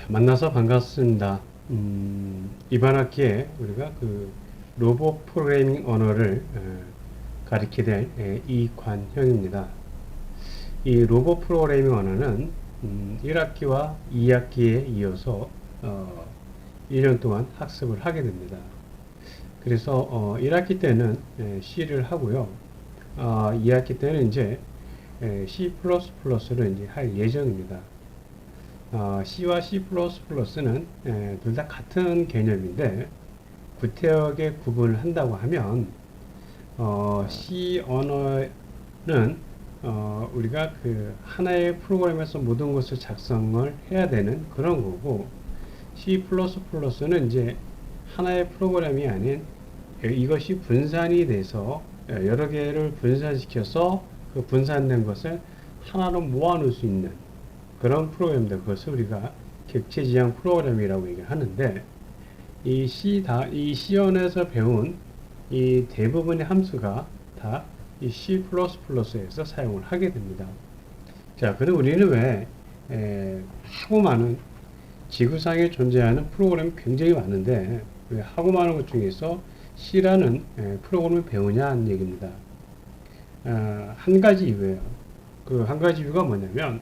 만나서 반갑습니다. 이번 학기에 우리가 그 로봇 프로그래밍 언어를 가르치게 될 이관형입니다. 이 로봇 프로그래밍 언어는 1학기와 2학기에 이어서 1년 동안 학습을 하게 됩니다. 그래서 1학기 때는 C를 하고요. 2학기 때는 이제 C++를 이제 할 예정입니다. C와 C++는 둘 다 같은 개념인데 구태역에 구분을 한다고 하면 C 언어는 우리가 그 하나의 프로그램에서 모든 것을 작성을 해야 되는 그런 거고, C++는 이제 하나의 프로그램이 아닌 이것이 분산이 돼서 여러 개를 분산시켜서 그 분산된 것을 하나로 모아놓을 수 있는 그런 프로그램들, 그것을 우리가 객체지향 프로그램이라고 얘기를 하는데, 이 C언에서 배운 이 대부분의 함수가 다 이 C++에서 사용을 하게 됩니다. 자, 그럼 우리는 왜 하고 많은 지구상에 존재하는 프로그램이 굉장히 많은데 왜 하고 많은 것 중에서 C라는 프로그램을 배우냐 하는 얘기입니다. 한 가지 이유예요. 그 한 가지 이유가 뭐냐면,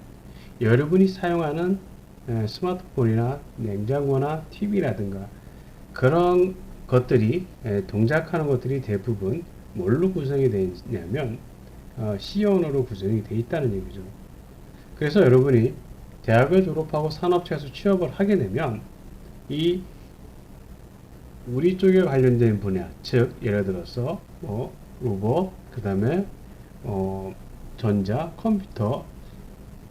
여러분이 사용하는 스마트폰이나 냉장고나 TV라든가 그런 것들이 동작하는 것들이 대부분 뭘로 구성이 되어 있냐면 C 언어로 구성이 되어 있다는 얘기죠. 그래서 여러분이 대학을 졸업하고 산업체에서 취업을 하게 되면 이 우리 쪽에 관련된 분야, 즉 예를 들어서 로봇, 그 다음에 전자, 컴퓨터,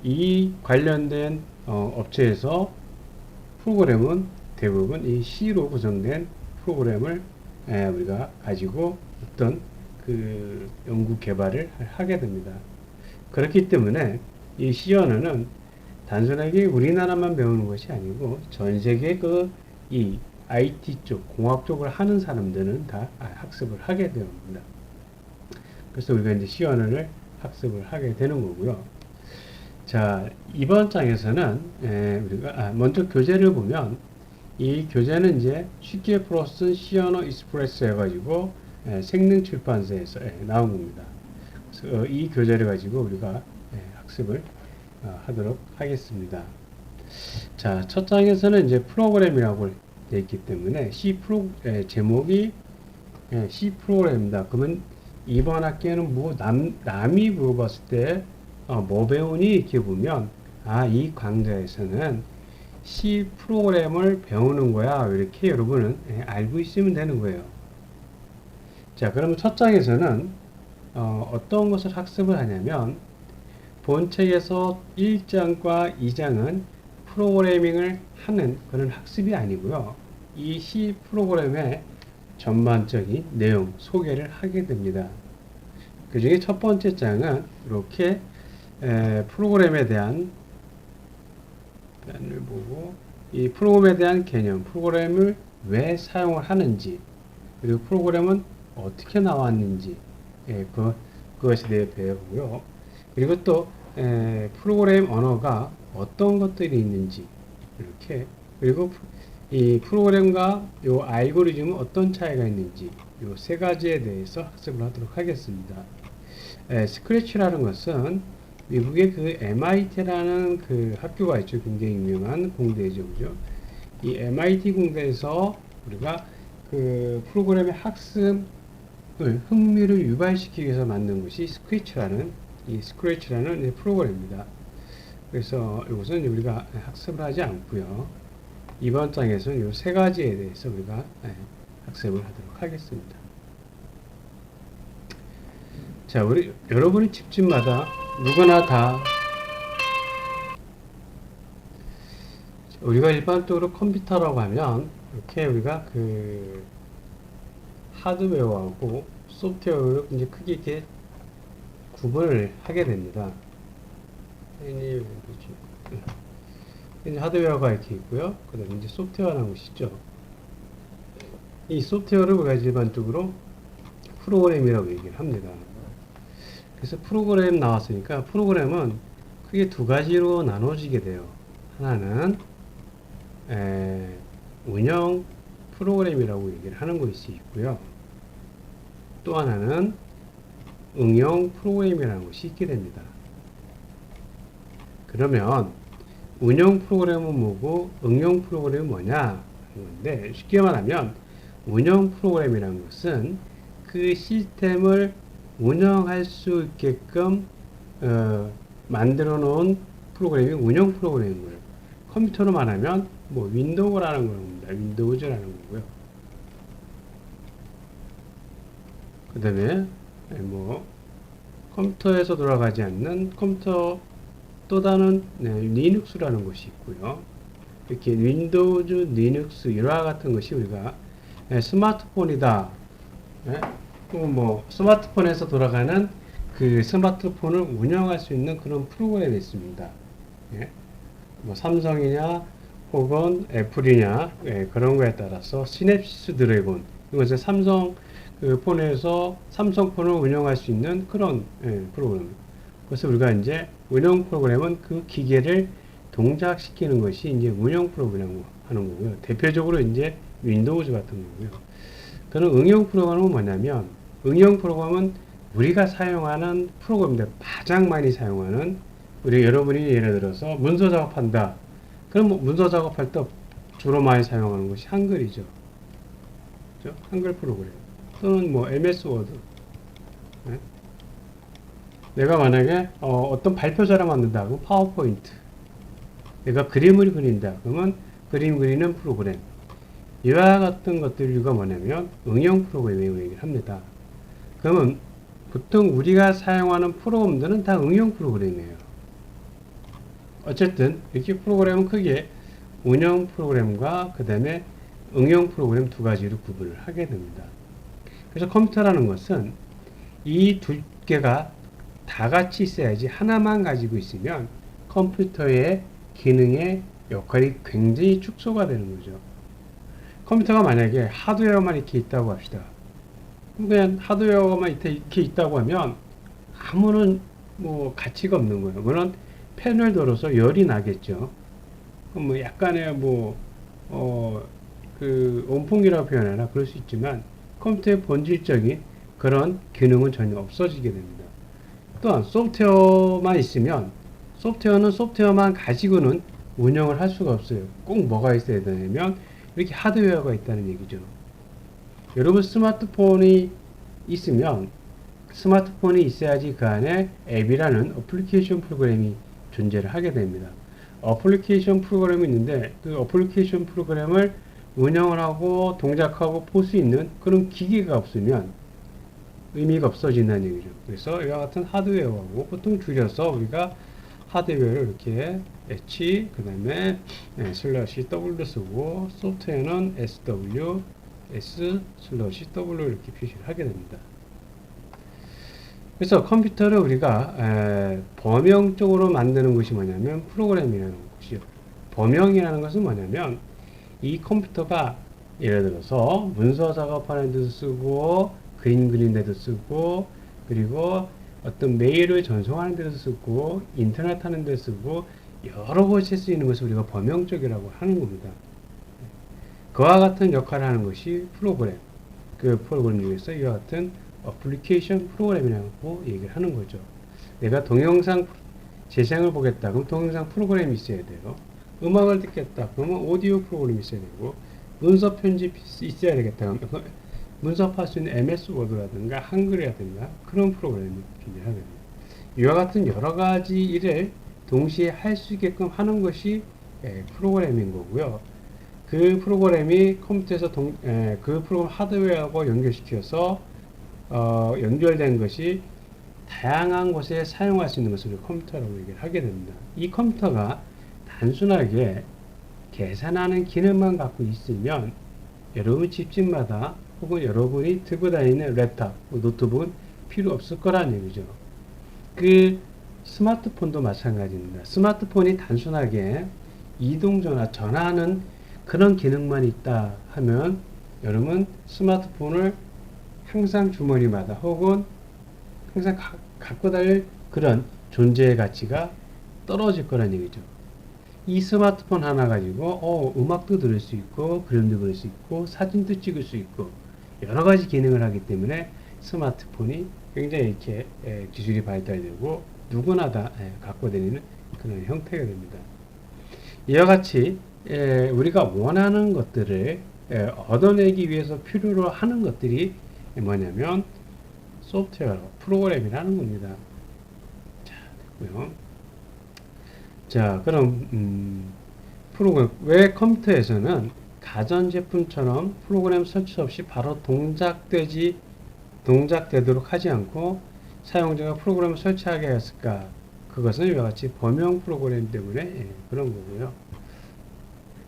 이 관련된 업체에서 프로그램은 대부분 이 C로 구성된 프로그램을 우리가 가지고 어떤 그 연구 개발을 하게 됩니다. 그렇기 때문에 이 C 언어는 단순하게 우리나라만 배우는 것이 아니고 전 세계 이 IT 쪽, 공학 쪽을 하는 사람들은 다 학습을 하게 됩니다. 그래서 우리가 이제 C 언어를 학습을 하게 되는 거고요. 자, 이번 장에서는 우리가 먼저 교재를 보면, 이 교재는 이제 쉽게 풀어 쓴 C 언어 익스프레스 해가지고 생능 출판사에서 나온 겁니다. 그래서 이 교재를 가지고 우리가 학습을 하도록 하겠습니다. 자, 첫 장에서는 이제 프로그램이라고 되어 있기 때문에 제목이 C 프로그램입니다. 그러면 이번 학기에는 남이 물어봤을 때 뭐 배우니? 이렇게 보면 이 강좌에서는 C 프로그램을 배우는 거야, 이렇게 여러분은 알고 있으면 되는 거예요. 자, 그러면 첫 장에서는 어떤 것을 학습을 하냐면, 본책에서 1장과 2장은 프로그래밍을 하는 그런 학습이 아니고요, 이 C 프로그램의 전반적인 내용 소개를 하게 됩니다. 그 중에 첫 번째 장은 이렇게 프로그램에 대한 을 보고, 이 프로그램에 대한 개념, 프로그램을 왜 사용을 하는지, 그리고 프로그램은 어떻게 나왔는지, 그것에 대해 배우고요. 그리고 또 프로그램 언어가 어떤 것들이 있는지, 이렇게, 그리고 이 프로그램과 이 알고리즘은 어떤 차이가 있는지, 이 세 가지에 대해서 학습을 하도록 하겠습니다. 스크래치라는 것은 미국의 그 MIT라는 그 학교가 있죠. 굉장히 유명한 공대죠, 그죠? 이 MIT 공대에서 우리가 그 프로그램의 학습을, 흥미를 유발시키기 위해서 만든 것이 스크래치라는 프로그램입니다. 그래서 이것은 우리가 학습을 하지 않고요, 이번 장에서는 이 세 가지에 대해서 우리가 학습을 하도록 하겠습니다. 자, 여러분이 집집마다 누구나 다 우리가 일반적으로 컴퓨터라고 하면 이렇게 우리가 그 하드웨어하고 소프트웨어를 이제 크게 이렇게 구분을 하게 됩니다. 이제 하드웨어가 이렇게 있고요. 그 다음에 이제 소프트웨어라는 것이 있죠. 이 소프트웨어를 우리가 일반적으로 프로그램이라고 얘기를 합니다. 그래서 프로그램 나왔으니까 프로그램은 크게 두 가지로 나눠지게 돼요. 하나는 운영 프로그램이라고 얘기를 하는 것이 있고요. 또 하나는 응용 프로그램이라는 것이 있게 됩니다. 그러면 운영 프로그램은 뭐고 응용 프로그램은 뭐냐 하는데, 쉽게 말하면 운영 프로그램이라는 것은 그 시스템을 운영할 수 있게끔 만들어 놓은 프로그램이 운영 프로그램인 거예요. 컴퓨터로 말하면 뭐 윈도우라는 겁니다. 윈도우즈라는 거고요. 그 다음에 뭐 컴퓨터에서 돌아가지 않는 컴퓨터 또 다른 리눅스라는 것이 있고요. 이렇게 윈도우즈, 리눅스 이와 같은 것이 우리가 스마트폰이다. 또 뭐 스마트폰에서 돌아가는 그 스마트폰을 운영할 수 있는 그런 프로그램이 있습니다. 뭐 삼성이냐 혹은 애플이냐 그런 거에 따라서 시냅시스 드래곤, 이것은 삼성 그 폰에서 삼성 폰을 운영할 수 있는 그런 프로그램. 그래서 우리가 이제 운영 프로그램은 그 기계를 동작시키는 것이 이제 운영 프로그램 하는 거고요. 대표적으로 이제 윈도우즈 같은 거고요. 그는 응용 프로그램은 뭐냐면, 응용 프로그램은 우리가 사용하는 프로그램들 가장 많이 사용하는, 우리 여러분이 예를 들어서 문서 작업한다. 그럼 뭐 문서 작업할 때 주로 많이 사용하는 것이 한글이죠. 그렇죠? 한글 프로그램. 또는 뭐 MS 워드. 네? 내가 만약에 어떤 발표자를 만든다. 그럼 파워포인트. 내가 그림을 그린다. 그러면 그림 그리는 프로그램. 이와 같은 것들과 뭐냐면 응용 프로그램이라고 얘기를 합니다. 그러면 보통 우리가 사용하는 프로그램들은 다 응용 프로그램이에요. 어쨌든 이렇게 프로그램은 크게 운영 프로그램과 그 다음에 응용 프로그램 두 가지로 구분을 하게 됩니다. 그래서 컴퓨터라는 것은 이 두 개가 다 같이 있어야지, 하나만 가지고 있으면 컴퓨터의 기능의 역할이 굉장히 축소가 되는 거죠. 컴퓨터가 만약에 하드웨어만 이렇게 있다고 합시다. 그냥 하드웨어만 이렇게 있다고 하면 아무런 뭐 가치가 없는 거예요. 물론 팬을 들어서 열이 나겠죠. 그럼 뭐 약간의 그 온풍기라고 표현하나 그럴 수 있지만 컴퓨터의 본질적인 그런 기능은 전혀 없어지게 됩니다. 또한 소프트웨어만 있으면 소프트웨어는 소프트웨어만 가지고는 운영을 할 수가 없어요. 꼭 뭐가 있어야 되냐면 이렇게 하드웨어가 있다는 얘기죠. 여러분 스마트폰이 있으면 스마트폰이 있어야지 그 안에 앱이라는 어플리케이션 프로그램이 존재를 하게 됩니다. 어플리케이션 프로그램이 있는데 그 어플리케이션 프로그램을 운영을 하고 동작하고 볼 수 있는 그런 기기가 없으면 의미가 없어진다는 얘기죠. 그래서 이와 같은 하드웨어하고 보통 줄여서 우리가 하드웨어를 이렇게 H 그 다음에 슬래시 W 쓰고 소프트웨어는 SW S 슬래시 W 이렇게 표시를 하게 됩니다. 그래서 컴퓨터를 우리가 범용적으로 만드는 것이 뭐냐면 프로그램이라는 것이요. 범용이라는 것은 뭐냐면 이 컴퓨터가 예를 들어서 문서 작업하는 데도 쓰고 그림 그리는 데도 쓰고 그리고 어떤 메일을 전송하는 데도 쓰고 인터넷 하는 데 쓰고 여러 곳에 쓰이는 것을 우리가 범용적이라고 하는 겁니다. 그와 같은 역할을 하는 것이 프로그램. 그 프로그램 중에서 이와 같은 어플리케이션 프로그램이라고 얘기를 하는 거죠. 내가 동영상 재생을 보겠다. 그럼 동영상 프로그램이 있어야 돼요. 음악을 듣겠다. 그러면 오디오 프로그램이 있어야 되고 문서 편집 있어야 되겠다. 그러면 문서할 수 있는 MS 워드라든가 한글이라든가 그런 프로그램이 존재하게 됩니다. 이와 같은 여러 가지 일을 동시에 할 수 있게끔 하는 것이 프로그램인 거고요. 그 프로그램이 컴퓨터에서 그 프로그램 하드웨어하고 연결시켜서 연결된 것이 다양한 곳에 사용할 수 있는 것을 컴퓨터라고 얘기를 하게 됩니다. 이 컴퓨터가 단순하게 계산하는 기능만 갖고 있으면 여러분 집집마다 혹은 여러분이 들고 다니는 랩탑, 노트북은 필요 없을 거라는 얘기죠. 그 스마트폰도 마찬가지입니다. 스마트폰이 단순하게 이동전화, 전화하는 그런 기능만 있다 하면 여러분 스마트폰을 항상 주머니마다 혹은 항상 갖고 다닐 그런 존재의 가치가 떨어질 거란 얘기죠. 이 스마트폰 하나 가지고 음악도 들을 수 있고 그림도 그릴 수 있고 사진도 찍을 수 있고 여러 가지 기능을 하기 때문에 스마트폰이 굉장히 이렇게 기술이 발달되고 누구나 다 갖고 다니는 그런 형태가 됩니다. 이와 같이 우리가 원하는 것들을 얻어내기 위해서 필요로 하는 것들이 뭐냐면 소프트웨어, 프로그램이라는 겁니다. 자, 됐고요. 자, 그럼 프로그램 왜 컴퓨터에서는 가전제품처럼 프로그램 설치 없이 바로 동작되도록 하지 않고 사용자가 프로그램을 설치하게 했을까? 그것은 이와 같이 범용 프로그램 때문에 그런 거고요.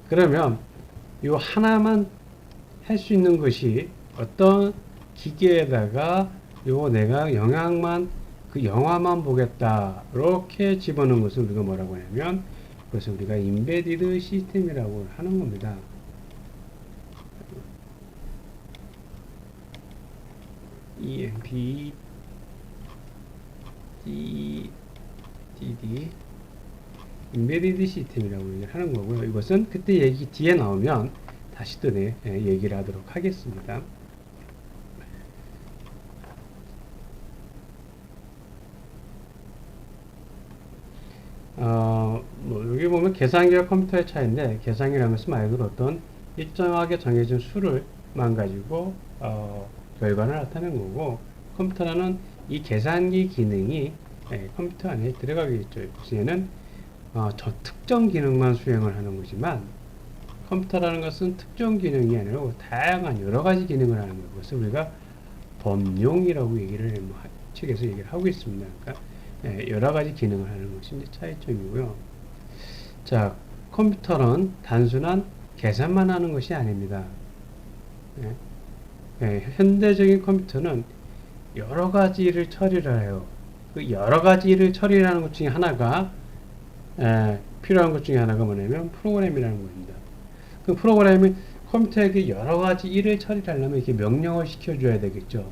그러면 이 하나만 할 수 있는 것이 어떤 기계에다가 요 내가 그 영화만 보겠다 이렇게 집어넣은 것을 우리가 뭐라고 하냐면 그것을 우리가 임베디드 시스템이라고 하는 겁니다. EMBEDD 임베디드 시스템이라고 얘기를 하는 거고요. 이것은 그때 얘기 뒤에 나오면 다시 또 얘기를 하도록 하겠습니다. 여기 보면 계산기와 컴퓨터의 차이인데, 계산기라는 것은 말 그대로 어떤 일정하게 정해진 수를만 가지고 결과를 나타내는 거고, 컴퓨터라는 이 계산기 기능이 컴퓨터 안에 들어가겠죠. 얘는 저 특정 기능만 수행을 하는 거지만, 컴퓨터라는 것은 특정 기능이 아니라 다양한 여러 가지 기능을 하는 거예요. 그것을 우리가 범용이라고 얘기를 책에서 얘기를 하고 있습니다. 그러니까 여러 가지 기능을 하는 것이 이제 차이점이고요. 자, 컴퓨터는 단순한 계산만 하는 것이 아닙니다. 현대적인 컴퓨터는 여러 가지를 처리를 해요. 그 여러 가지를 처리하는 것 중에 하나가 필요한 것 중에 하나가 뭐냐면 프로그램이라는 겁니다. 그 프로그램이 컴퓨터에게 여러 가지 일을 처리하려면 이렇게 명령을 시켜줘야 되겠죠.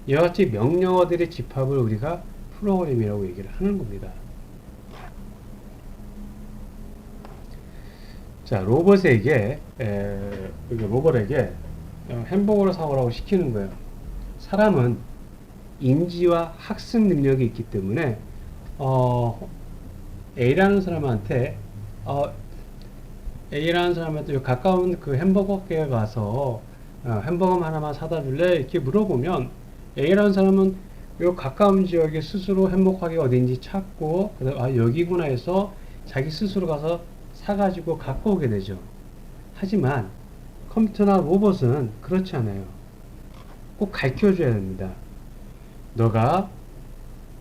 이와 같이 명령어들의 집합을 우리가 프로그램이라고 얘기를 하는 겁니다. 자, 로봇에게 햄버거를 사오라고 시키는 거예요. 사람은 인지와 학습 능력이 있기 때문에 A라는 사람한테 가까운 그 햄버거 가게에 가서 햄버거 하나만 사다 줄래? 이렇게 물어보면 A라는 사람은 요 가까운 지역에 스스로 햄버거 가게가 어딘지 찾고 여기구나 해서 자기 스스로 가서 사가지고 갖고 오게 되죠. 하지만 컴퓨터나 로봇은 그렇지 않아요. 꼭 가르쳐줘야 됩니다. 너가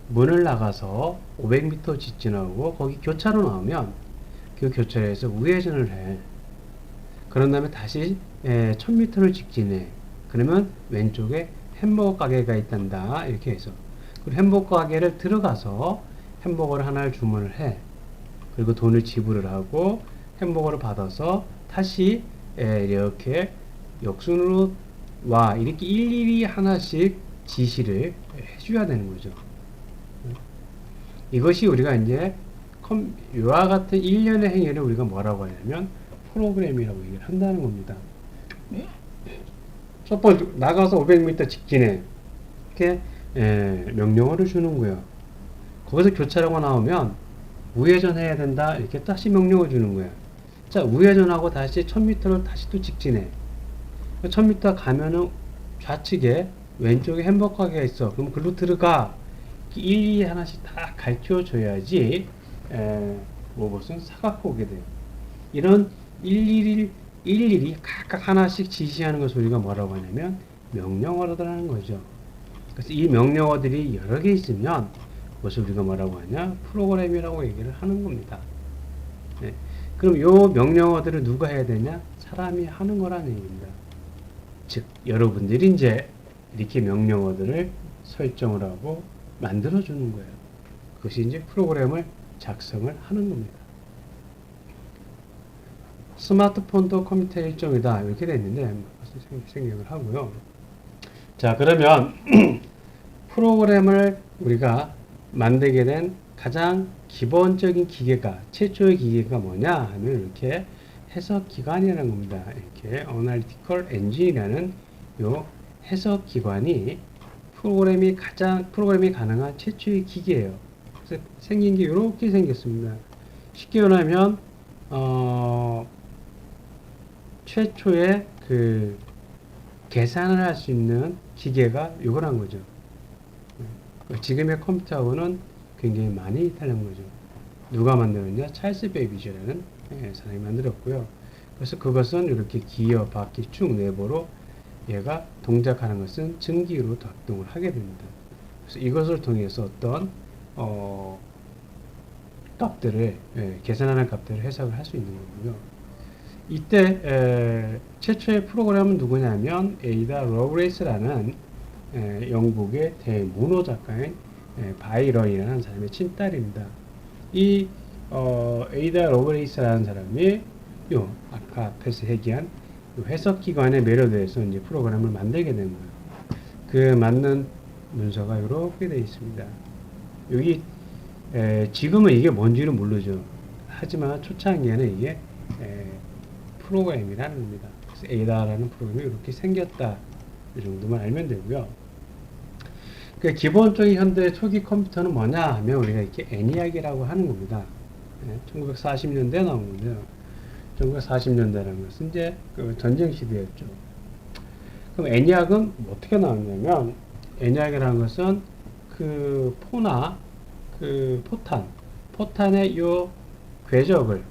문을 나가서 500m 직진하고 거기 교차로 나오면 그 교차로에서 우회전을 해. 그런 다음에 다시 1000m를 직진해. 그러면 왼쪽에 햄버거 가게가 있단다. 이렇게 해서. 그리고 햄버거 가게를 들어가서 햄버거를 하나를 주문을 해. 그리고 돈을 지불을 하고 햄버거를 받아서 다시 이렇게 역순으로 와. 이렇게 일일이 하나씩 지시를 해줘야 되는 거죠. 이것이 우리가 이제 이와 같은 일련의 행위를 우리가 뭐라고 하냐면 프로그램이라고 얘기를 한다는 겁니다. 첫 번째 나가서 500m 직진해 이렇게 명령어를 주는 거예요. 거기서 교차로가 나오면 우회전해야 된다 이렇게 다시 명령을 주는 거예요. 자, 우회전하고 다시 1000m를 다시 또 직진해. 1000m 가면은 좌측에 왼쪽에 햄버거 가게가 있어. 그럼 글로 들어가. 일일이 하나씩 다 가르쳐 줘야지 로봇은 사갖고 오게 돼요. 이런 일일이 각각 하나씩 지시하는 것을 우리가 뭐라고 하냐면 명령어라는 거죠. 그래서 이 명령어들이 여러 개 있으면 그것을 우리가 뭐라고 하냐 프로그램이라고 얘기를 하는 겁니다. 그럼 요 명령어들을 누가 해야 되냐? 사람이 하는 거라는 얘기입니다. 즉 여러분들이 이제 이렇게 명령어들을 설정을 하고 만들어 주는 거예요. 그것이 이제 프로그램을 작성을 하는 겁니다. 스마트폰도 컴퓨터의 일종이다. 이렇게 되어 있는데 생각을 하고요. 자, 그러면 프로그램을 우리가 만들게 된 가장 기본적인 기계가, 최초의 기계가 뭐냐 하면 이렇게 해석기관이라는 겁니다. 이렇게 Analytical Engine이라는 요 해석기관이 프로그램이 가능한 최초의 기계예요. 그래서 생긴 게 이렇게 생겼습니다. 쉽게 말하면, 최초의 그 계산을 할 수 있는 기계가 요거란 거죠. 지금의 컴퓨터하고는 굉장히 많이 다른 거죠. 누가 만들었냐? 찰스 베이비지라는 사람이 만들었고요. 그래서 그것은 이렇게 기어, 바퀴 쭉 내보로 얘가 동작하는 것은 증기로 작동을 하게 됩니다. 그래서 이것을 통해서 어떤 값들을 계산하는 값들을 해석을 할 수 있는 거고요. 이때 최초의 프로그램은 누구냐면 에이다 러브레이스라는 영국의 대문호 작가인 바이런이라는 사람의 친딸입니다. 이 에이다 러브레이스라는 사람이 아까 앞에서 얘기한 요 해석기관의 매료돼서 이제 프로그램을 만들게 된 거예요. 그 만든 문서가 이렇게 되어 있습니다. 여기 지금은 이게 뭔지는 모르죠. 하지만 초창기에는 이게 프로그램이라는 겁니다. 그래서 에이다라는 프로그램이 이렇게 생겼다. 이 정도만 알면 되고요. 그 기본적인 현대 초기 컴퓨터는 뭐냐 하면 우리가 이렇게 애니악이라고 하는 겁니다. 1940년대에 나온 건데요. 1940년대라는 것은 이제 그 전쟁 시대였죠. 그럼 애니악은 어떻게 나왔냐면 애니악이라는 것은 그 포나 그 포탄의 요 궤적을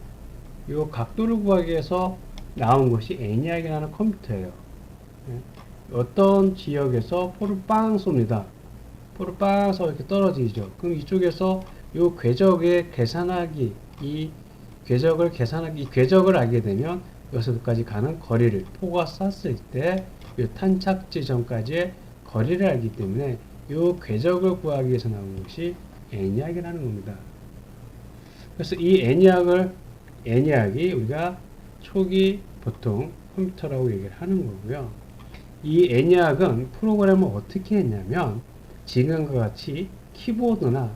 요 각도를 구하기 위해서 나온 것이 애니악이라는 컴퓨터예요. 어떤 지역에서 포를 빵 쏩니다. 포를 빵 쏘 이렇게 떨어지죠. 그럼 이쪽에서 요 궤적의 계산하기, 이 궤적을 알게 되면 여기서까지 가는 거리를, 포가 쐈을 때 요 탄착 지점까지의 거리를 알기 때문에 요 궤적을 구하기 위해서 나온 것이 애니악이라는 겁니다. 그래서 이 애니악이 우리가 초기 보통 컴퓨터라고 얘기를 하는 거고요. 이 애니악은 프로그램을 어떻게 했냐면 지금과 같이 키보드나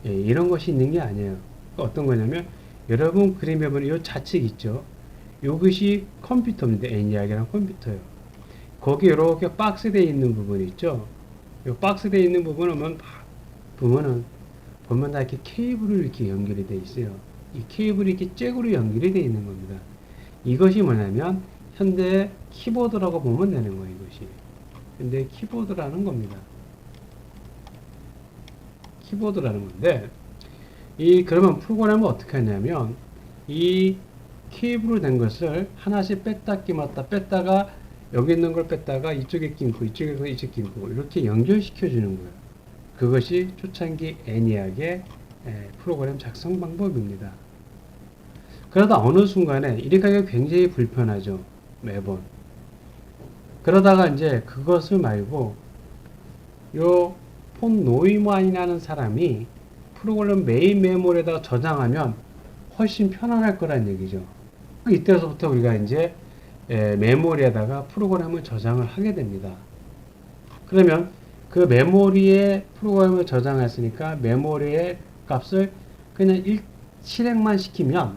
이런 것이 있는 게 아니에요. 어떤 거냐면 여러분 그림에 보면 이 좌측 있죠. 이것이 컴퓨터입니다. 애니악이란 컴퓨터예요. 거기 이렇게 박스되어 있는 부분이 있죠. 이 박스되어 있는 부분은 보면 다 이렇게 케이블을 이렇게 연결이 되어 있어요. 이 케이블이 이렇게 잭으로 연결이 되어 있는 겁니다. 이것이 뭐냐면 현대 키보드라고 보면 되는 거예요. 이것이 현대 키보드라는 겁니다. 키보드라는 건데 그러면 프로그램을 어떻게 하냐면 이 케이블로 된 것을 하나씩 뺐다 끼웠다 뺐다가 여기 있는 걸 뺐다가 이쪽에 끼고 이쪽에서 이쪽에 끼고 이렇게 연결시켜 주는 거예요. 그것이 초창기 애니악의 프로그램 작성 방법입니다. 그러다 어느 순간에 이렇게 하기가 굉장히 불편하죠. 매번. 그러다가 이제 그것을 말고 요 폰 노이만이라는 사람이 프로그램 메인 메모리에다가 저장하면 훨씬 편안할 거란 얘기죠. 이때서부터 우리가 이제 메모리에다가 프로그램을 저장을 하게 됩니다. 그러면 그 메모리에 프로그램을 저장했으니까 메모리의 값을 그냥 실행만 시키면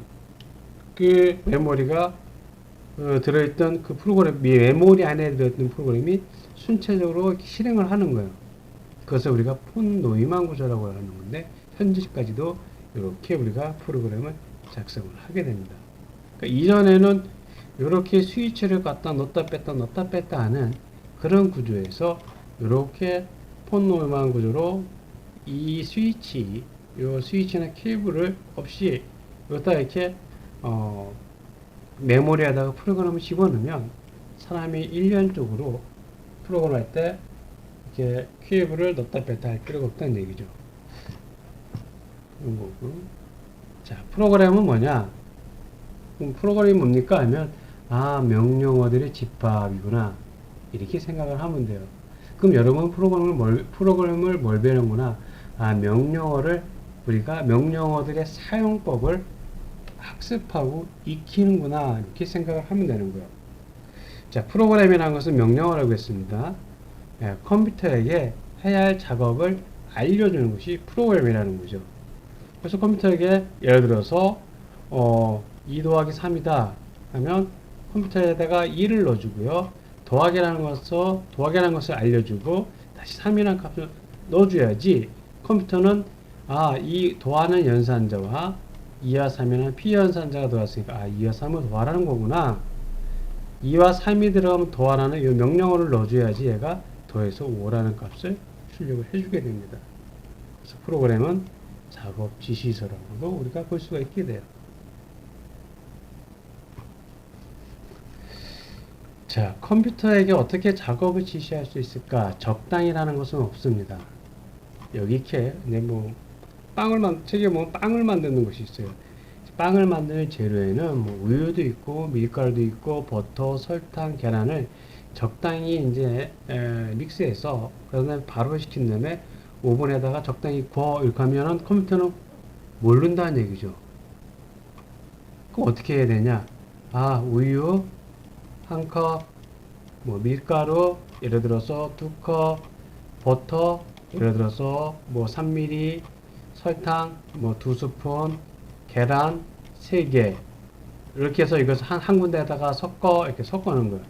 그 메모리가 들어있던 그 프로그램, 메모리 안에 들어있던 프로그램이 순차적으로 실행을 하는 거예요. 그것을 우리가 폰 노이만 구조라고 하는 건데 현재까지도 이렇게 우리가 프로그램을 작성을 하게 됩니다. 그러니까 이전에는 이렇게 스위치를 갖다 넣었다 뺐다 하는 그런 구조에서 이렇게 폰 노이만 구조로 이 스위치나 케이블을 없이 여기다 이렇게 메모리에다가 프로그램을 집어넣으면 사람이 일련적으로 프로그램 할 때 이렇게 케이블을 넣었다 뺐다 할 필요가 없다는 얘기죠. 이런 거고. 자, 프로그램은 뭐냐? 그럼 프로그램이 뭡니까? 하면 명령어들의 집합이구나. 이렇게 생각을 하면 돼요. 그럼 여러분 프로그램을 뭘 배우는구나? 명령어를 우리가 명령어들의 사용법을 학습하고 익히는구나. 이렇게 생각을 하면 되는 거예요. 자, 프로그램이라는 것은 명령어라고 했습니다. 컴퓨터에게 해야 할 작업을 알려주는 것이 프로그램이라는 거죠. 그래서 컴퓨터에게 예를 들어서 2 더하기 3이다 하면 컴퓨터에다가 2를 넣어주고요. 더하기라는 것을 알려주고 다시 3이라는 값을 넣어줘야지 컴퓨터는 이 더하는 연산자와 2와 3이라는 피연산자가 들어왔으니까 2와 3을 더하라는 거구나. 2와 3이 들어가면 더하라는 이 명령어를 넣어줘야지 얘가 더해서 5라는 값을 출력을 해주게 됩니다. 그래서 프로그램은 작업 지시서라고도 우리가 볼 수가 있게 돼요. 자, 컴퓨터에게 어떻게 작업을 지시할 수 있을까? 적당이라는 것은 없습니다. 여기 이렇게 책에 보면 빵을 만드는 것이 있어요. 빵을 만드는 재료에는 우유도 있고 밀가루도 있고 버터, 설탕, 계란을 적당히 이제 믹스해서 그다음에 발효 시킨 다음에 오븐에다가 적당히 구워 이렇게 하면은 컴퓨터는 모른다는 얘기죠. 그럼 어떻게 해야 되냐? 우유 한 컵, 밀가루 예를 들어서 2컵, 버터 예를 들어서 3ml, 설탕 2스푼, 계란 3개 이렇게 해서 이것을 한 군데에다가 이렇게 섞어 놓은 거예요.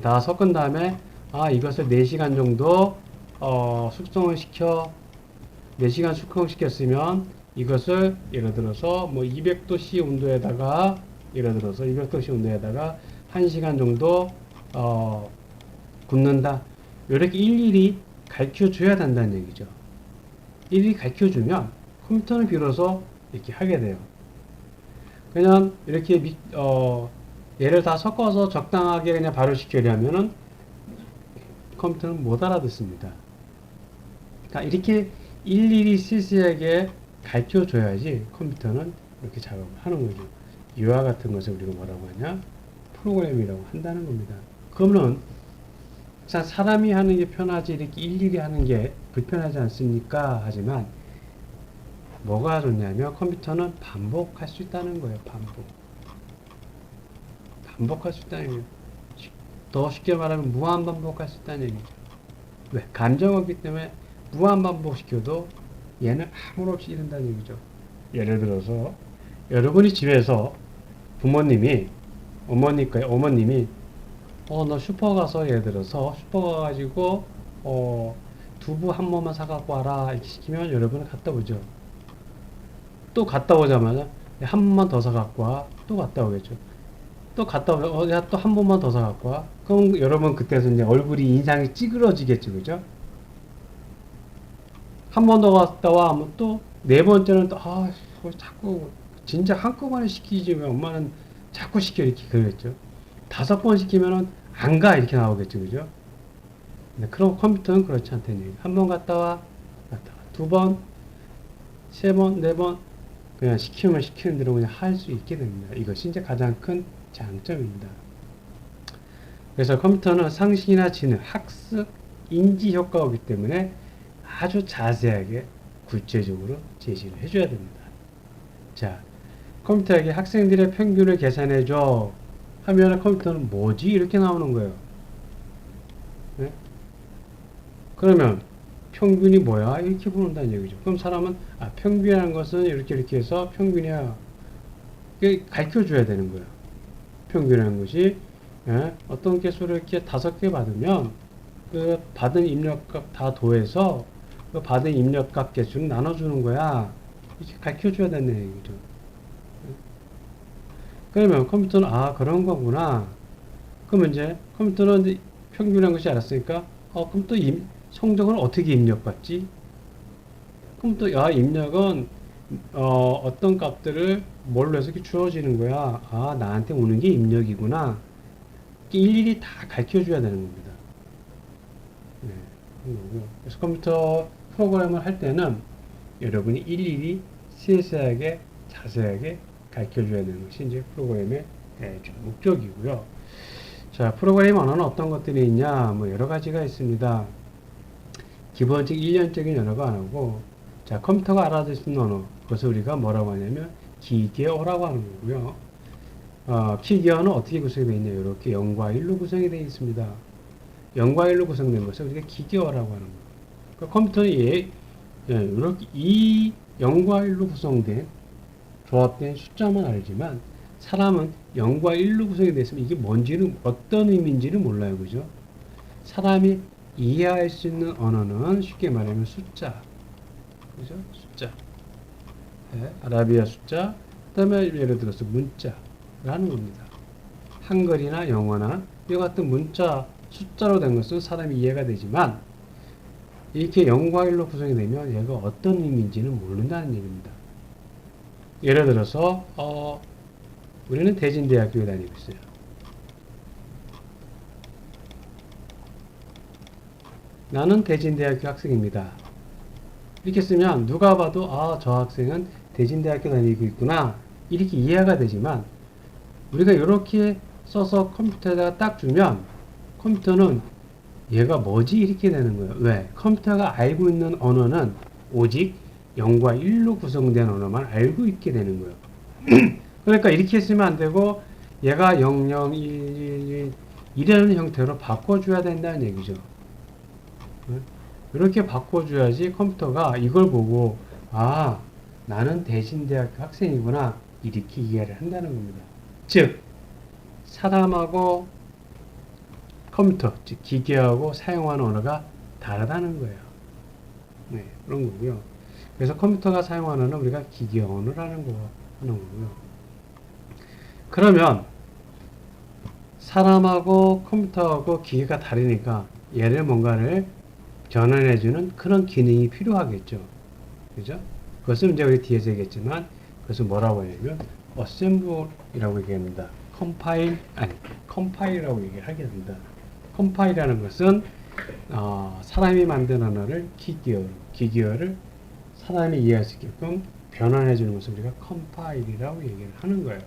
다 섞은 다음에 이것을 4시간 정도 숙성을 시켜 4시간 숙성시켰으면 이것을 예를 들어서 200도씨 온도에다가 예를 들어서 200도씨 온도에다가 1시간 정도 굽는다. 이렇게 일일이 가르쳐 줘야 된다는 얘기죠. 일일이 가르쳐 주면 컴퓨터는 비로소 이렇게 하게 돼요. 그냥 이렇게 얘를 다 섞어서 적당하게 그냥 발효시키려면은 컴퓨터는 못 알아듣습니다. 그러니까 이렇게 일일이 세세하게 가르쳐 줘야지 컴퓨터는 이렇게 작업을 하는 거죠. 이와 같은 것을 우리가 뭐라고 하냐? 프로그램이라고 한다는 겁니다. 그러면 사람이 하는 게 편하지 이렇게 일일이 하는 게 불편하지 않습니까? 하지만 뭐가 좋냐면 컴퓨터는 반복할 수 있다는 거예요. 반복할 수 있다는 얘기예요. 더 쉽게 말하면 무한 반복할 수 있다는 얘기죠. 왜? 감정이기 때문에 무한 반복시켜도 얘는 아무 없이 이른다는 얘기죠. 예를 들어서 여러분이 집에서 부모님이 어머님이 너 슈퍼 가서 예를 들어서 슈퍼 가가지고 두부 한 번만 사갖고 와라 이렇게 시키면 여러분은 갔다 오죠. 또 갔다 오자마자 한 번만 더 사갖고 와. 또 갔다 오겠죠. 또 갔다 오면 야, 또 한 번만 더 사갖고 와. 그럼 여러분 그때서 이제 얼굴이 인상이 찌그러지겠죠. 그죠? 한 번 더 갔다 와 하면 또 네 번째는 또 자꾸 진짜 한꺼번에 시키지 왜 엄마는 자꾸 시켜 이렇게 그러겠죠. 5번 시키면은 안 가 이렇게 나오겠죠. 그죠? 근데 그럼 컴퓨터는 그렇지 않다는 얘기예요. 한 번 갔다 와. 2번, 3번, 4번 그냥 시키면 시키는 대로 그냥 할 수 있게 됩니다. 이것이 이제 가장 큰 장점입니다. 그래서 컴퓨터는 상식이나 지능, 학습, 인지 효과가 오기 때문에 아주 자세하게 구체적으로 제시를 해줘야 됩니다. 자, 컴퓨터에게 학생들의 평균을 계산해줘 하면 컴퓨터는 뭐지? 이렇게 나오는 거예요. 네? 그러면 평균이 뭐야? 이렇게 보는다는 얘기죠. 그럼 사람은 평균이라는 것은 이렇게 해서 평균이야. 이게 가르쳐 줘야 되는 거예요. 평균이라는 것이 어떤 개수를 이렇게 5개 받으면 그 받은 입력값 다 더해서 그 받은 입력값 개수는 나눠주는 거야. 이렇게 가르쳐 줘야 되는 얘기죠. 그러면 컴퓨터는 그런 거구나. 그러면 이제 컴퓨터는 이제 평균이라는 것이 알았으니까 그럼 또 성적은 어떻게 입력받지? 그럼 또 입력은 어떤 값들을 뭘로 해서 이렇게 주어지는 거야. 나한테 오는 게 입력이구나. 일일이 다 가르쳐 줘야 되는 겁니다. 네, 그래서 컴퓨터 프로그램을 할 때는 여러분이 일일이 세세하게 자세하게 가르쳐 줘야 되는 것이 이제 프로그램의 목적이고요. 자, 프로그램 언어는 어떤 것들이 있냐? 여러 가지가 있습니다. 기본적 일련적인 언어가 안 하고, 자, 컴퓨터가 알아들 수 있는 언어. 그것을 우리가 뭐라고 하냐면, 기계어라고 하는 거고요. 기계어는 어떻게 구성이 되어 있냐? 이렇게 0과 1로 구성이 되어 있습니다. 0과 1로 구성된 것을 우리가 기계어라고 하는 거예요. 그러니까 컴퓨터는 이렇게 이 0과 1로 구성된 조합된 숫자만 알지만 사람은 0과 1로 구성이 됐으면 이게 뭔지는 어떤 의미인지는 몰라요. 그죠? 사람이 이해할 수 있는 언어는 쉽게 말하면 숫자. 그죠? 숫자. 네, 아라비아 숫자. 그다음에 예를 들어서 문자라는 겁니다. 한글이나 영어나 이와 같은 문자, 숫자로 된 것은 사람이 이해가 되지만 이렇게 0과 1로 구성이 되면 얘가 어떤 의미인지는 모른다는 얘기입니다. 예를 들어서 우리는 대진대학교에 다니고 있어요. 나는 대진대학교 학생입니다. 이렇게 쓰면 누가 봐도 저 학생은 대진대학교 다니고 있구나 이렇게 이해가 되지만 우리가 이렇게 써서 컴퓨터에다가 딱 주면 컴퓨터는 얘가 뭐지 이렇게 되는 거예요. 왜? 컴퓨터가 알고 있는 언어는 오직 0과 1로 구성된 언어만 알고 있게 되는 거예요. 그러니까 이렇게 쓰면 안 되고 얘가 0, 0, 1, 1, 1 이라는 형태로 바꿔줘야 된다는 얘기죠. 이렇게 바꿔줘야지 컴퓨터가 이걸 보고 나는 대신대학교 학생이구나 이렇게 이해를 한다는 겁니다. 즉 사람하고 컴퓨터, 즉 기계하고 사용하는 언어가 다르다는 거예요. 네, 그런 거고요. 그래서 컴퓨터가 사용하는 언어는 우리가 기계 언어라는 거 하는 거고요. 그러면 사람하고 컴퓨터하고 기계가 다르니까 얘를 뭔가를 전환해주는 그런 기능이 필요하겠죠. 그죠? 그것은 이제 우리 뒤에서 얘기했지만 그것은 뭐라고 하냐면 어셈블이라고 얘기합니다. 컴파일이라고 얘기를 하게 됩니다. 컴파일이라는 것은 사람이 만든 언어를 기계어를 사람이 이해할 수 있게끔 변환해 주는 것을 우리가 컴파일이라고 얘기를 하는 거예요.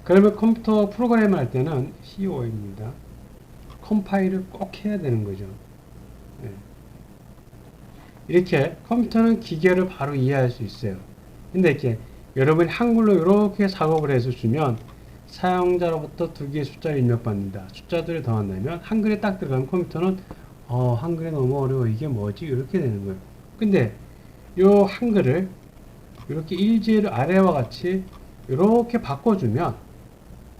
그러면 컴퓨터 프로그램을 할 때는 COM입니다. 컴파일을 꼭 해야 되는 거죠. 네. 이렇게 컴퓨터는 기계를 바로 이해할 수 있어요. 근데 이렇게 여러분이 한글로 이렇게 작업을 해서 주면 사용자로부터 두 개의 숫자를 입력받는다. 숫자들을 더한다면 한글에 딱 들어가면 컴퓨터는 한글이 너무 어려워. 이게 뭐지? 이렇게 되는 거예요. 근데 요 한글을 이렇게 일지를 아래와 같이 이렇게 바꿔주면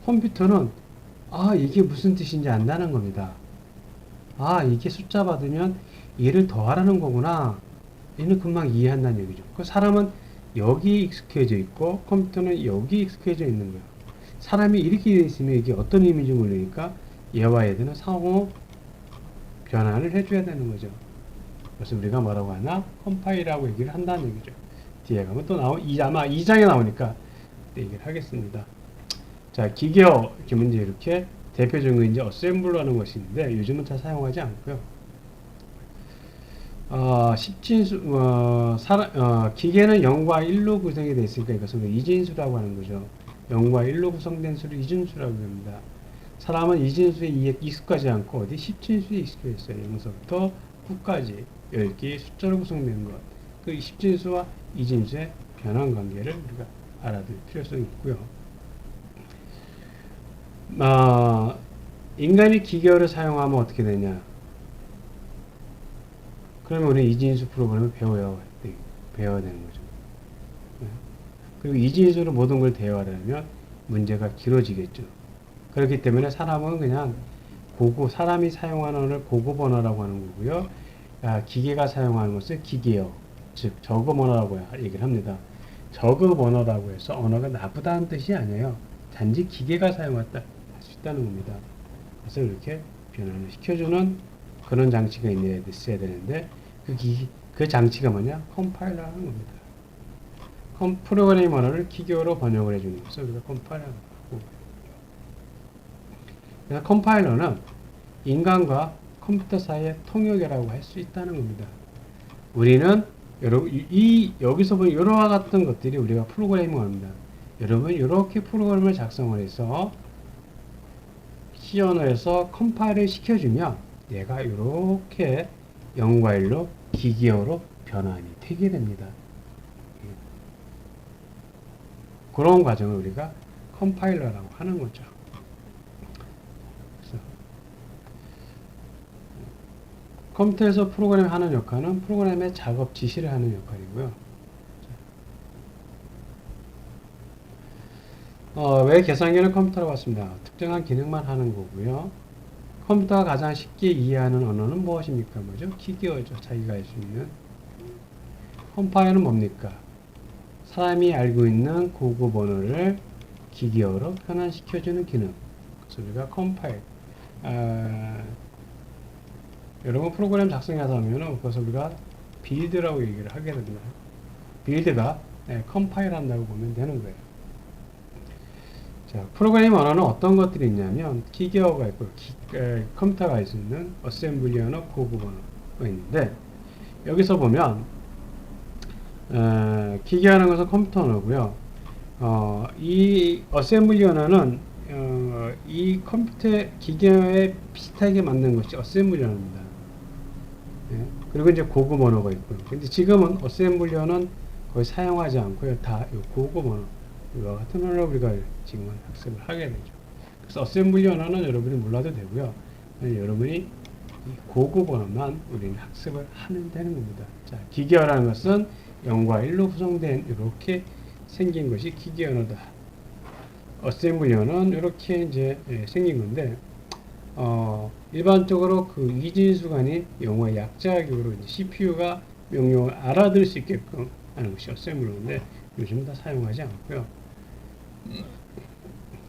컴퓨터는 이게 무슨 뜻인지 안다는 겁니다. 이게 숫자 받으면 얘를 더하라는 거구나. 얘는 금방 이해한다는 얘기죠. 그 사람은 여기 익숙해져 있고 컴퓨터는 여기 익숙해져 있는 거예요. 사람이 이렇게 되어 있으면 이게 어떤 의미인지 모르니까 얘와 얘들은 상호 변환을 해줘야 되는 거죠. 그래서 우리가 뭐라고 하나? 컴파일이라고 얘기를 한다는 얘기죠. 뒤에 가면 또 아마 2장에 나오니까 얘기를 하겠습니다. 자, 기계어 이렇게 문제 이렇게 대표적인 건 이제 어셈블러라는 것이 있는데 요즘은 잘 사용하지 않고요. 기계는 0과 1로 구성이 되어 있으니까 이것은 이진수라고 하는 거죠. 0과 1로 구성된 수를 이진수라고 합니다. 사람은 이진수에 익숙하지 않고 어디 10진수에 익숙해 있어요. 0서부터 9까지 10개의 숫자로 구성되는 것. 그 10진수와 이진수의 변환 관계를 우리가 알아둘 필요성이 있고요. 인간이 기계어를 사용하면 어떻게 되냐? 그러면 우리 이진수 프로그램을 배워야 되는 거죠. 그리고 이진수로 모든 걸 대화하려면 문제가 길어지겠죠. 그렇기 때문에 사람은 그냥 사람이 사용하는 언어를 고급 언어라고 하는 거고요. 기계가 사용하는 것을 기계어, 즉 저급 언어라고 얘기를 합니다. 저급 언어라고 해서 언어가 나쁘다는 뜻이 아니에요. 단지 기계가 사용할 수 있다는 겁니다. 그래서 이렇게 변환을 시켜주는 그런 장치가 있어야 되는데 그 장치가 뭐냐? 컴파일러라는 겁니다. 프로그래밍 언어를 기계어로 번역을 해주는 것을 우리가 컴파일러라고 하고, 그래서 컴파일러는 인간과 컴퓨터 사이의 통역이라고 할 수 있다는 겁니다. 우리는 여기서 보는 이와 같은 것들이 우리가 프로그래밍 언어입니다. 여러분 이렇게 프로그램을 작성을 해서 C 언어에서 컴파일을 시켜주면 얘가 이렇게 0과 1로 기계어로 변환이 되게 됩니다. 그런 과정을 우리가 컴파일러라고 하는 거죠. 컴퓨터에서 프로그램이 하는 역할은 프로그램의 작업 지시를 하는 역할이고요. 왜 계산기는 컴퓨터라고 했습니다. 특정한 기능만 하는 거고요. 컴퓨터가 가장 쉽게 이해하는 언어는 무엇입니까? 뭐죠? 키기어죠. 자기가 알 수 있는. 컴파일은 뭡니까? 사람이 알고 있는 고급 언어를 기기어로 변환시켜주는 기능. 그래서 우리가 컴파일. 여러분 프로그램 작성해서 하면은 그것을 우리가 빌드라고 얘기를 하게 됩니다. 빌드가 컴파일 한다고 보면 되는 거예요. 자, 프로그래밍 언어는 어떤 것들이 있냐면 기계어가 있고 컴퓨터가 할 수 있는 어셈블리 언어, 고급 언어가 있는데 여기서 보면 기계어라는 것은 컴퓨터 언어고요. 이 어셈블리 언어는 이 컴퓨터 기계어에 비슷하게 만든 것이 어셈블리 언어입니다. 예? 그리고 이제 고급 언어가 있고요. 근데 지금은 어셈블리 언어는 거의 사용하지 않고요. 다 고급 언어 이와 같은 언어를 우리가 지금은 학습을 하게 되죠. 그래서 어셈블리 언어는 여러분이 몰라도 되고요. 여러분이 이 고급 언어만 우리는 학습을 하면 되는 겁니다. 자, 기계어라는 것은 0과 1로 구성된 이렇게 생긴 것이 기계 언어다. 어셈블리 언어는 이렇게 이제 생긴 건데 일반적으로 그 이진수간이 영어의 약자격으로 CPU가 명령을 알아들을 수 있게끔 하는 것이 어셈블러인데 요즘 다 사용하지 않고요.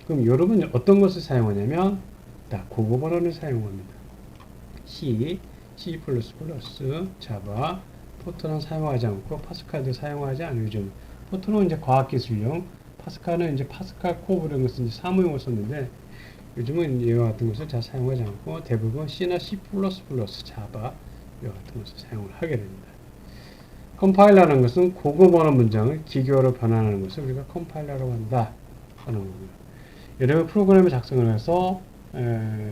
그럼 여러분 어떤 것을 사용하냐면 다 고급 언어를 사용합니다. C, C++, 자바, 포트는 사용하지 않고 파스칼도 사용하지 않는 요즘 포트는 이제 과학기술용, 파스칼은 이제 파스칼 코브 이런 것을 이제 사무용을 썼는데 요즘은 이와 같은 것을 잘 사용하지 않고 대부분 C나 C++, 자바 이와 같은 것을 사용을 하게 됩니다. 컴파일러라는 것은 고급 언어 문장을 기계어로 변환하는 것을 우리가 컴파일러라고 한다 하는 거고요. 여러분 프로그램을 작성을 해서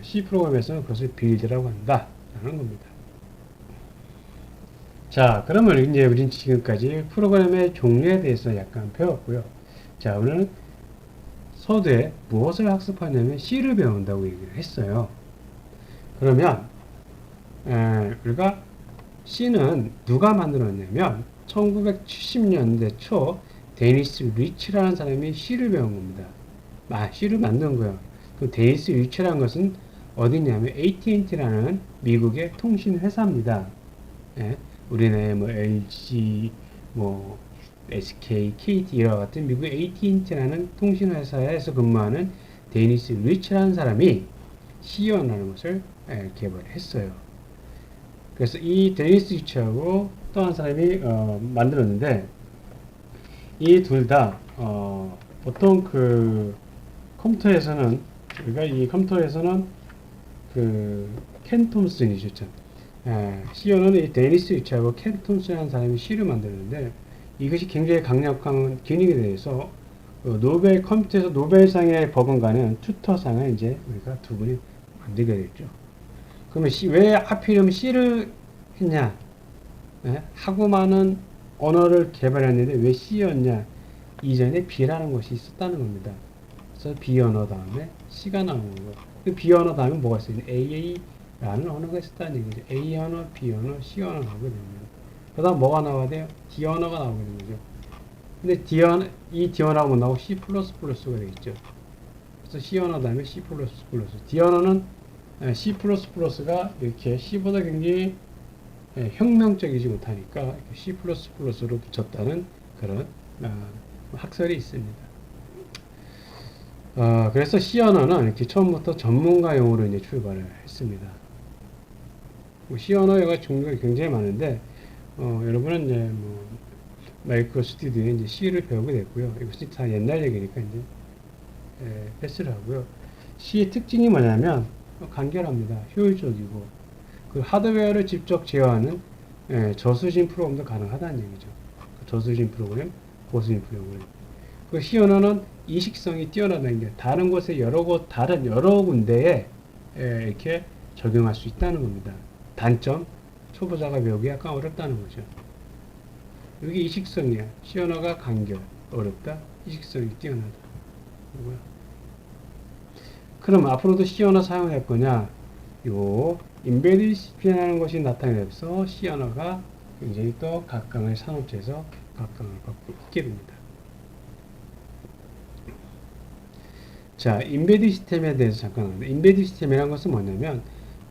C 프로그램에서는 그것을 빌드라고 한다 라는 겁니다. 자, 그러면 이제 우린 지금까지 프로그램의 종류에 대해서 약간 배웠고요. 자, 오늘은 서두에 무엇을 학습하냐면 C를 배운다고 얘기를 했어요. 그러면 우리가 C는 누가 만들었냐면 1970년대 초 데니스 리치라는 사람이 C를 배운 겁니다. C를 만든 거예요. 그 데니스 리치라는 것은 어디냐면 AT&T라는 미국의 통신 회사입니다. 예, 우리나라의 뭐 LG, 뭐 SK, KT 이와 같은 미국의 AT&T라는 통신 회사에서 근무하는 데니스 리치라는 사람이 C라는 것을 개발했어요. 그래서 이 데니스 리치하고 또 한 사람이 만들었는데 이 둘 다 보통 그 컴퓨터에서는 우리가 이 컴퓨터에서는 그 켄 톰슨이죠. C어는 이 데니스 리치하고 켄 톰슨이라는 사람이 C를 만들었는데 이것이 굉장히 강력한 기능에 대해서 노벨 컴퓨터에서 노벨상에 버금가는 튜터상을 이제 우리가 두 분이 만들게 됐죠. 그러면 왜 하필이면 C를 했냐? 하고 많은 언어를 개발했는데 왜 C였냐? 이전에 B라는 것이 있었다는 겁니다. 그래서 B 언어 다음에 C가 나오는 거예요. 그 B 언어 다음에 뭐가 있어요? AA라는 언어가 있었다는 얘기죠. A 언어, B 언어, C 언어 나오게 됩니다. 그 다음 뭐가 나와야 돼요? D 언어가 나오게 되는 거죠. 근데 이 D 언어가 못 나오고 C++가 되겠죠. 그래서 C 언어 다음에 C++. D 언어는 C++가 이렇게 C보다 굉장히 혁명적이지 못하니까 C++로 붙였다는 그런 학설이 있습니다. 그래서 C 언어는 이렇게 처음부터 전문가용으로 이제 출발을 했습니다. C 언어가 종류가 굉장히 많은데 여러분은 이제 뭐 마이크로 스튜디오에 이제 C를 배우게 됐고요. 이것이 다 옛날 얘기니까 이제 패스를 하고요. C의 특징이 뭐냐면 간결합니다. 효율적이고 그 하드웨어를 직접 제어하는 저수진 프로그램도 가능하다는 얘기죠. 그 저수진 프로그램, 고수진 프로그램. 그 C 언어는 이식성이 뛰어나다는 게 다른 곳에 다른 여러 군데에 이렇게 적용할 수 있다는 겁니다. 단점, 초보자가 배우기 약간 어렵다는 거죠. 여기 이식성이야. C 언어가 간결, 어렵다. 이식성이 뛰어나다. 뭐야? 그럼 앞으로도 C 언어 사용할 거냐? 요 인베디드 시스템이라는 것이 나타내면서 C 언어가 굉장히 또 각광을 산업체에서 각광을 받고 있게 됩니다. 자, 인베디드 시스템에 대해서 잠깐 합니다. 인베디드 시스템이라는 것은 뭐냐면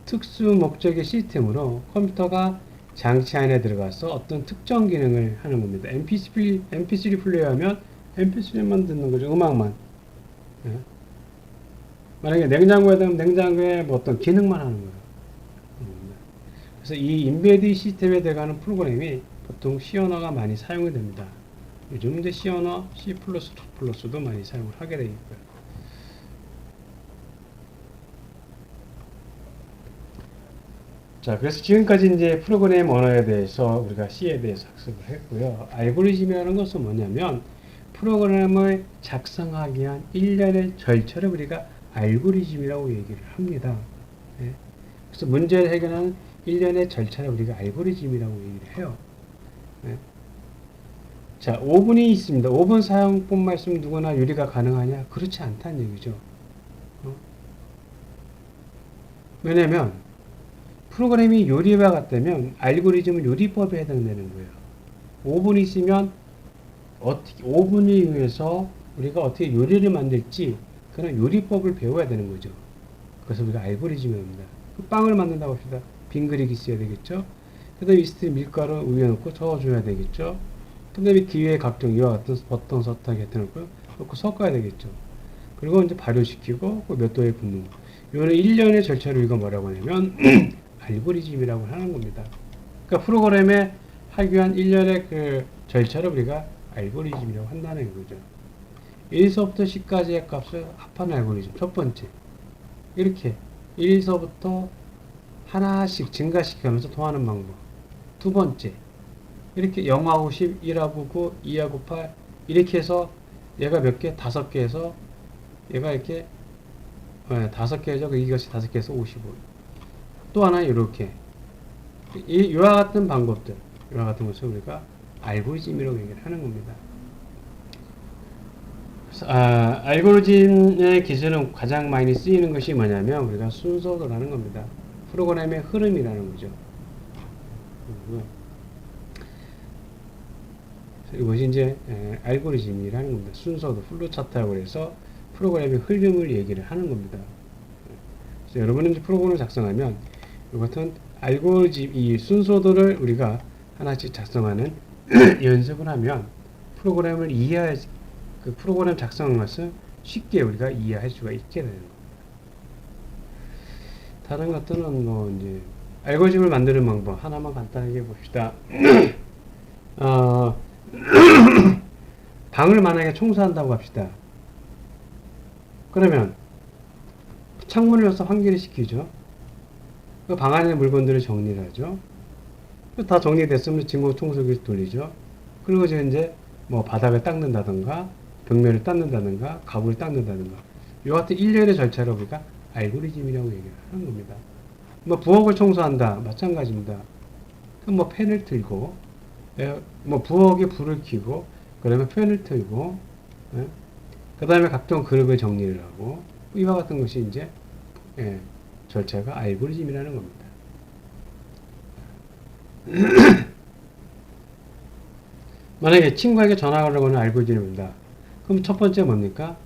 특수 목적의 시스템으로 컴퓨터가 장치 안에 들어가서 어떤 특정 기능을 하는 겁니다. MP3 플레이하면 MP3만 듣는 거죠. 음악만. 예. 만약에 냉장고에 되면 냉장고에 뭐 어떤 기능만 하는 거예요. 그래서 이 인베디드 시스템에 들어가는 프로그램이 보통 C 언어가 많이 사용이 됩니다. 요즘 이제 C 언어, C++도 많이 사용을 하게 되겠고요. 자, 그래서 지금까지 이제 프로그램 언어에 대해서 우리가 C에 대해서 학습을 했고요. 알고리즘이라는 것은 뭐냐면 프로그램을 작성하기 위한 일련의 절차를 우리가 알고리즘이라고 얘기를 합니다. 예. 그래서 문제를 해결하는 일련의 절차를 우리가 알고리즘이라고 얘기를 해요. 예. 자, 5분이 있습니다. 5분 사용법만 있으면 누구나 요리가 가능하냐? 그렇지 않다는 얘기죠. 왜냐면 프로그램이 요리와 같다면 알고리즘은 요리법에 해당되는 거예요. 5분이 있으면 어떻게 5분을 이용해서 우리가 어떻게 요리를 만들지 그런 요리법을 배워야 되는 거죠. 그래서 우리가 알고리즘입니다. 빵을 만든다고 합시다. 빈 그릇이 있어야 되겠죠. 그 다음에 이스트 밀가루 우유에 넣고 저어줘야 되겠죠. 그 다음에 기회에 각종 이와 같은 버튼 설탕 같은 걸 넣고 섞어야 되겠죠. 그리고 이제 발효시키고 몇 도에 굽는 거. 이거는 일련의 절차를 우리가 뭐라고 하냐면 알고리즘이라고 하는 겁니다. 그러니까 프로그램에 하기 위한 일련의 그 절차를 우리가 알고리즘이라고 한다는 거죠. 1서부터 10까지의 값을 합하는 알고리즘. 첫 번째. 이렇게 1서부터 하나씩 증가시키면서 더하는 방법. 두 번째. 이렇게 0하고 10, 1하고 9, 2하고 8 이렇게 해서 얘가 몇 개? 5개 해서 얘가 이렇게 5개 해서 이것이 5개 해서 55. 또 하나 이렇게 이와 같은 방법들 이와 같은 것을 우리가 알고리즘이라고 얘기를 하는 겁니다. 알고리즘의 기술은 가장 많이 쓰이는 것이 뭐냐면 우리가 순서도라는 겁니다. 프로그램의 흐름이라는 거죠. 이것이 이제 알고리즘이라는 겁니다. 순서도 플로 차트라고 해서 프로그램의 흐름을 얘기를 하는 겁니다. 그래서 여러분은 이제 프로그램을 작성하면 이 같은 알고리즘 이 순서도를 우리가 하나씩 작성하는 연습을 하면 프로그램을 이해할 그 프로그램 작성한 것을 쉽게 우리가 이해할 수가 있게 되는 겁니다. 다른 것들은 뭐 이제 알고리즘을 만드는 방법 하나만 간단하게 봅시다. 방을 만약에 청소한다고 합시다. 그러면 창문을 열어서 환기를 시키죠. 그 방 안에 물건들을 정리를 하죠. 다 정리됐으면 진공 청소기를 돌리죠. 그리고 이제 뭐 바닥을 닦는다든가 벽면을 닦는다든가 가구를 닦는다든가 이 같은 일련의 절차를 우리가 알고리즘이라고 얘기를 하는 겁니다. 뭐 부엌을 청소한다 마찬가지입니다. 그럼 뭐 팬을 틀고 뭐 부엌에 불을 켜고 그러면 팬을 틀고 그 다음에 각종 그릇을 정리를 하고 이와 같은 것이 이제 절차가 알고리즘이라는 겁니다. 만약에 친구에게 전화하려고 하는 알고리즘입니다. 그럼 첫 번째 뭡니까?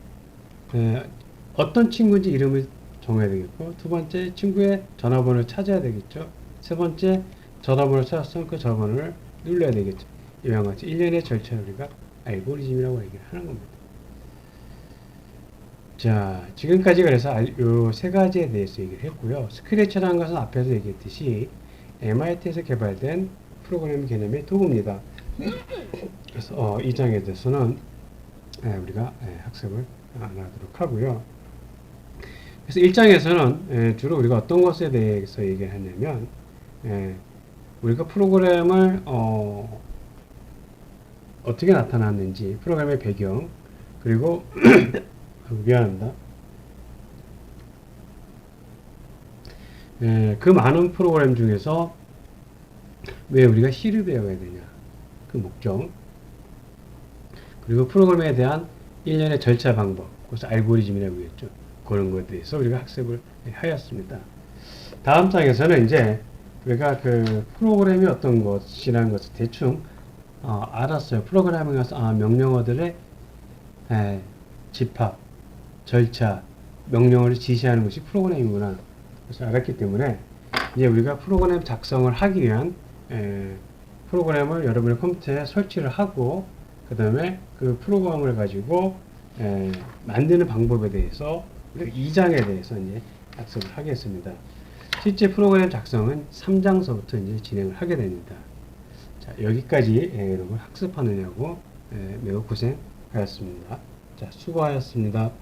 어떤 친구인지 이름을 정해야 되겠고, 두 번째 친구의 전화번호를 찾아야 되겠죠. 세 번째 전화번호를 찾았으면 그 전화번호를 눌러야 되겠죠. 이와 같이 일련의 절차를 우리가 알고리즘이라고 얘기를 하는 겁니다. 자, 지금까지 그래서 이 세 가지에 대해서 얘기를 했고요. 스크래치라는 것은 앞에서 얘기했듯이 MIT에서 개발된 프로그래밍 개념의 도구입니다. 그래서 이 장에 대해서는 우리가 학습을 안 하도록 하고요. 그래서 1장에서는 주로 우리가 어떤 것에 대해서 얘기를 하냐면 우리가 프로그램을 어떻게 나타났는지 프로그램의 배경 그리고 미안합니다. 그 많은 프로그램 중에서 왜 우리가 C를 배워야 되냐 그 목적 그리고 프로그램에 대한 일련의 절차 방법 그것을 알고리즘이라고 했죠. 그런 것에 대해서 우리가 학습을 하였습니다. 다음 장에서는 이제 우리가 그 프로그램이 어떤 것이라는 것을 대충 알았어요. 프로그래밍 가서 명령어들의 집합, 절차, 명령어를 지시하는 것이 프로그램이구나. 그래서 알았기 때문에 이제 우리가 프로그램 작성을 하기 위한 프로그램을 여러분의 컴퓨터에 설치를 하고 그 다음에 그 프로그램을 가지고 만드는 방법에 대해서 2장에 대해서 이제 약속을 하겠습니다. 실제 프로그램 작성은 3장서부터 이제 진행을 하게 됩니다. 자, 여기까지 여러분 학습하느냐고 매우 고생하셨습니다. 자, 수고하셨습니다.